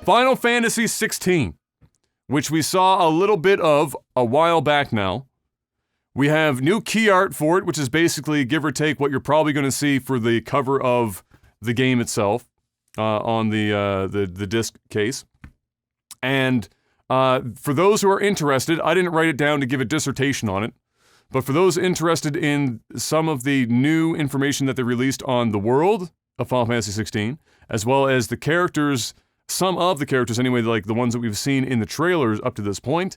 Final Fantasy 16, which we saw a little bit of a while back now. We have new key art for it, which is basically, give or take, what you're probably going to see for the cover of the game itself on the disc case. And for those who are interested, I didn't write it down to give a dissertation on it, but for those interested in some of the new information that they released on the world of Final Fantasy 16, as well as the characters, some of the characters anyway, like the ones that we've seen in the trailers up to this point,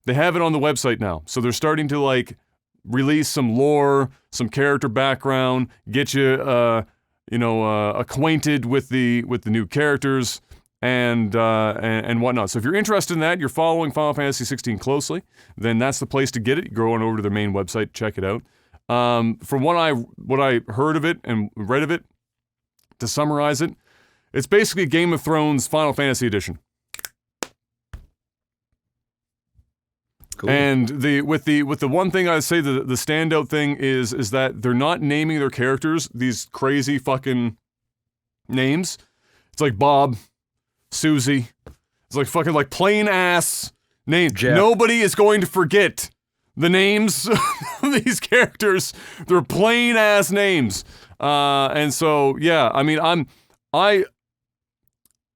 they have it on the website now. So they're starting to like release some lore, some character background, get you acquainted with the new characters and whatnot. So if you're interested in that, you're following Final Fantasy 16 closely, then that's the place to get it. You go on over to their main website, check it out. From what I heard of it and read of it, to summarize it, it's basically Game of Thrones Final Fantasy edition. Cool. And with the one thing I'd say the standout thing is that they're not naming their characters these crazy fucking names. It's like Bob, Susie. It's like fucking like plain ass names. Jeff. Nobody is going to forget the names of these characters. They're plain ass names. And so yeah, I mean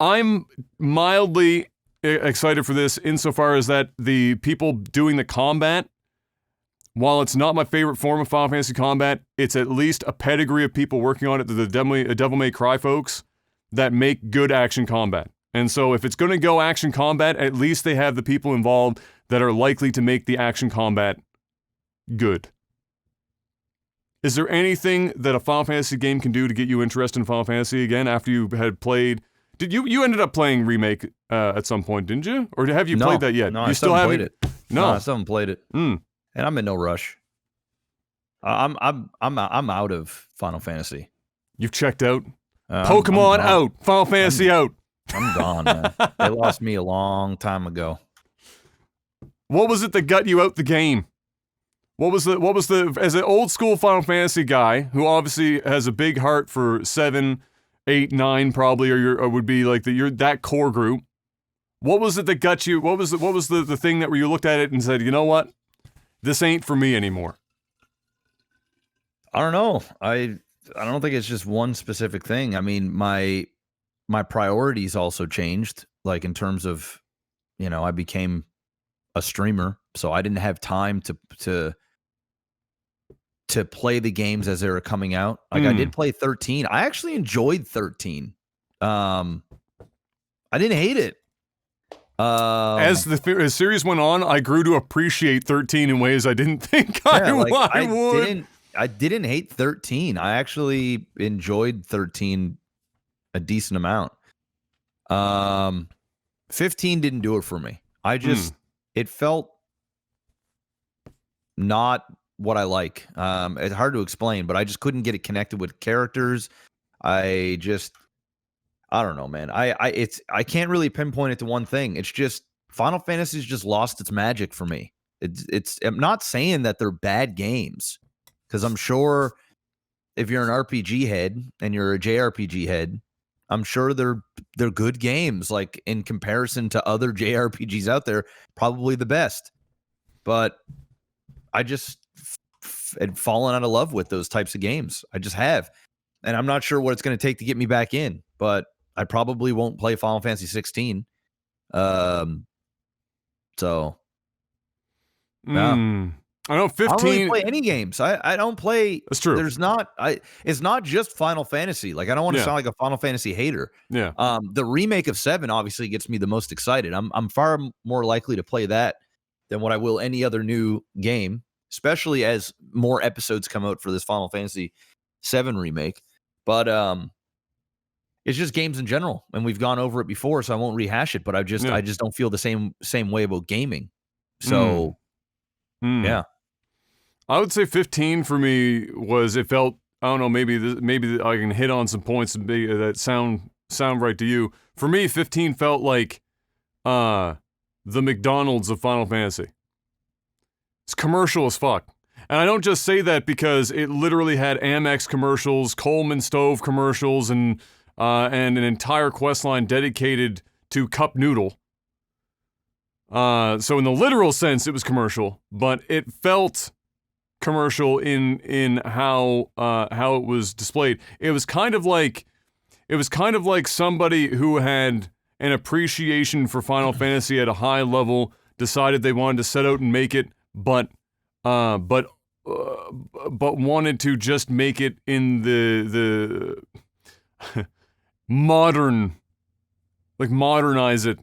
I'm mildly excited for this insofar as that the people doing the combat, while it's not my favorite form of Final Fantasy combat, it's at least a pedigree of people working on it, the Devil May Cry folks, that make good action combat. And so if it's going to go action combat, at least they have the people involved that are likely to make the action combat good. Is there anything that a Final Fantasy game can do to get you interested in Final Fantasy again after you had played? Did you ended up playing Remake at some point, didn't you? Or have you played that yet? No, you I still haven't played it. No, I still haven't played it. And I'm in no rush. I'm out of Final Fantasy. You've checked out. Pokemon out. Final Fantasy out. I'm gone, man. They lost me a long time ago. What was it that got you out the game? What was the as an old school Final Fantasy guy who obviously has a big heart for 7, 8, 9 probably, or would be like you're that core group. What was it that got you? What was the thing that where you looked at it and said, you know what, this ain't for me anymore? I don't know. I don't think it's just one specific thing. I mean, my priorities also changed. Like in terms of, I became a streamer, so I didn't have time to play the games as they were coming out. Like I did play 13. I actually enjoyed 13. I didn't hate it. As the series went on, I grew to appreciate 13 in ways I didn't think I would. I didn't hate 13. I actually enjoyed 13 a decent amount. 15 didn't do it for me. It felt not what I like. It's hard to explain, but I just couldn't get it connected with characters. I don't know, man. I can't really pinpoint it to one thing. It's just Final Fantasy's just lost its magic for me. I'm not saying that they're bad games, because I'm sure if you're an RPG head and you're a JRPG head, I'm sure they're good games. Like in comparison to other JRPGs out there, probably the best. But I just had fallen out of love with those types of games. I just have. And I'm not sure what it's going to take to get me back in, but I probably won't play Final Fantasy 16. So yeah. I know 15. I don't really play any games. I don't play. That's true. It's not just Final Fantasy. Like I don't want to sound like a Final Fantasy hater. Yeah. The remake of 7 obviously gets me the most excited. I'm far more likely to play that than what I will any other new game, especially as more episodes come out for this Final Fantasy 7 remake. But it's just games in general, and we've gone over it before, so I won't rehash it. But I just don't feel the same way about gaming. So yeah. I would say 15 for me was, it felt, I don't know, maybe I can hit on some points that sound right to you. For me, 15 felt like the McDonald's of Final Fantasy. It's commercial as fuck. And I don't just say that because it literally had Amex commercials, Coleman Stove commercials, and an entire quest line dedicated to cup noodle. So in the literal sense, it was commercial, but it felt commercial in how it was displayed. It was kind of like somebody who had an appreciation for Final Fantasy at a high level decided they wanted to set out and make it, but wanted to just make it in the modern, like modernize it.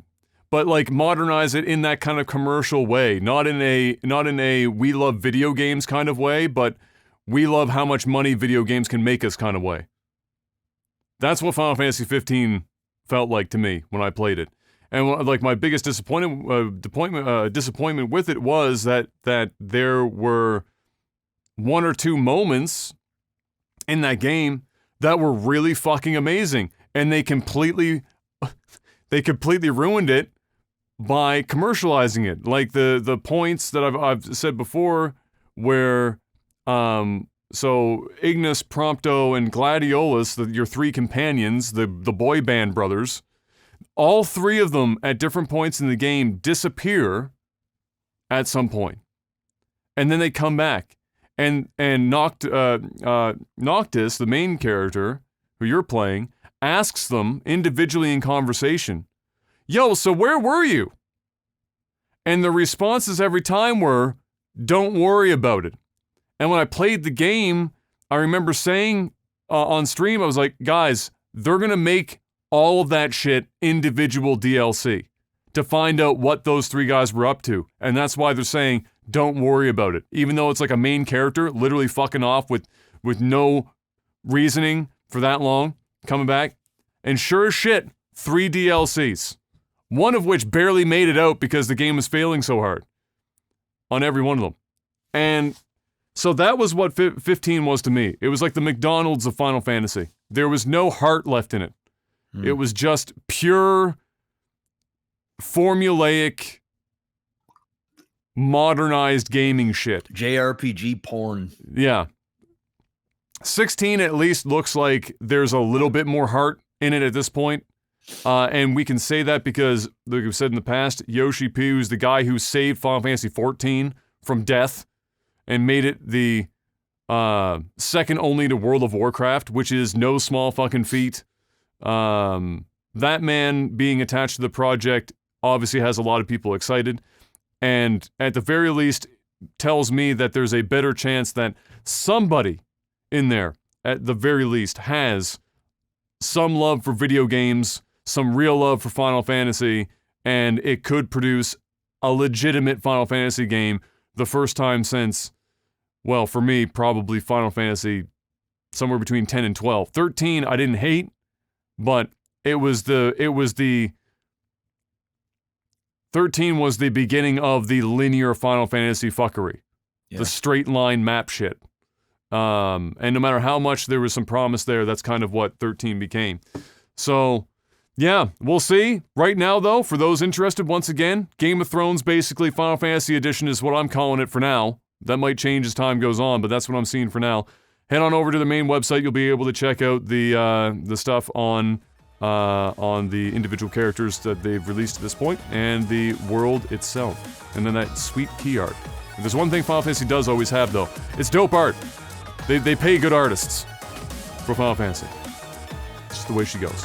But like modernize it in that kind of commercial way, not in a we love video games kind of way, but we love how much money video games can make us kind of way. That's what Final Fantasy 15 felt like to me when I played it. And like my biggest disappointment with it was that there were one or two moments in that game that were really fucking amazing, and they completely ruined it by commercializing it. Like the points that I've said before, where so Ignis, Prompto, and Gladiolus, your three companions, the boy band brothers, all three of them at different points in the game disappear at some point, and then they come back, and Noctis, the main character who you're playing, asks them individually in conversation, "Yo, so where were you?" And the responses every time were, "Don't worry about it." And when I played the game, I remember saying on stream, I was like, guys, they're going to make all of that shit individual DLC to find out what those three guys were up to. And that's why they're saying, don't worry about it. Even though it's like a main character literally fucking off with no reasoning for that long, coming back. And sure as shit, 3 DLCs. One of which barely made it out because the game was failing so hard on every one of them. And so that was what 15 was to me. It was like the McDonald's of Final Fantasy. There was no heart left in it. It was just pure, formulaic, modernized gaming shit. JRPG porn. Yeah. 16 at least looks like there's a little bit more heart in it at this point. And we can say that because, like we've said in the past, Yoshi P is the guy who saved Final Fantasy 14 from death and made it the second only to World of Warcraft, which is no small fucking feat. That man being attached to the project obviously has a lot of people excited, and at the very least tells me that there's a better chance that somebody in there, at the very least, has some love for video games, some real love for Final Fantasy, and it could produce a legitimate Final Fantasy game the first time since, well, for me, probably Final Fantasy somewhere between 10 and 12. 13 I didn't hate, but 13 was the beginning of the linear Final Fantasy fuckery. Yeah. The straight line map shit. And no matter how much there was some promise there, that's kind of what 13 became. So, yeah, we'll see. Right now, though, for those interested, once again, Game of Thrones, basically Final Fantasy Edition is what I'm calling it for now. That might change as time goes on, but that's what I'm seeing for now. Head on over to the main website. You'll be able to check out the stuff on the individual characters that they've released at this point, and the world itself. And then that sweet key art. If there's one thing Final Fantasy does always have, though, it's dope art. They pay good artists for Final Fantasy. It's just the way she goes.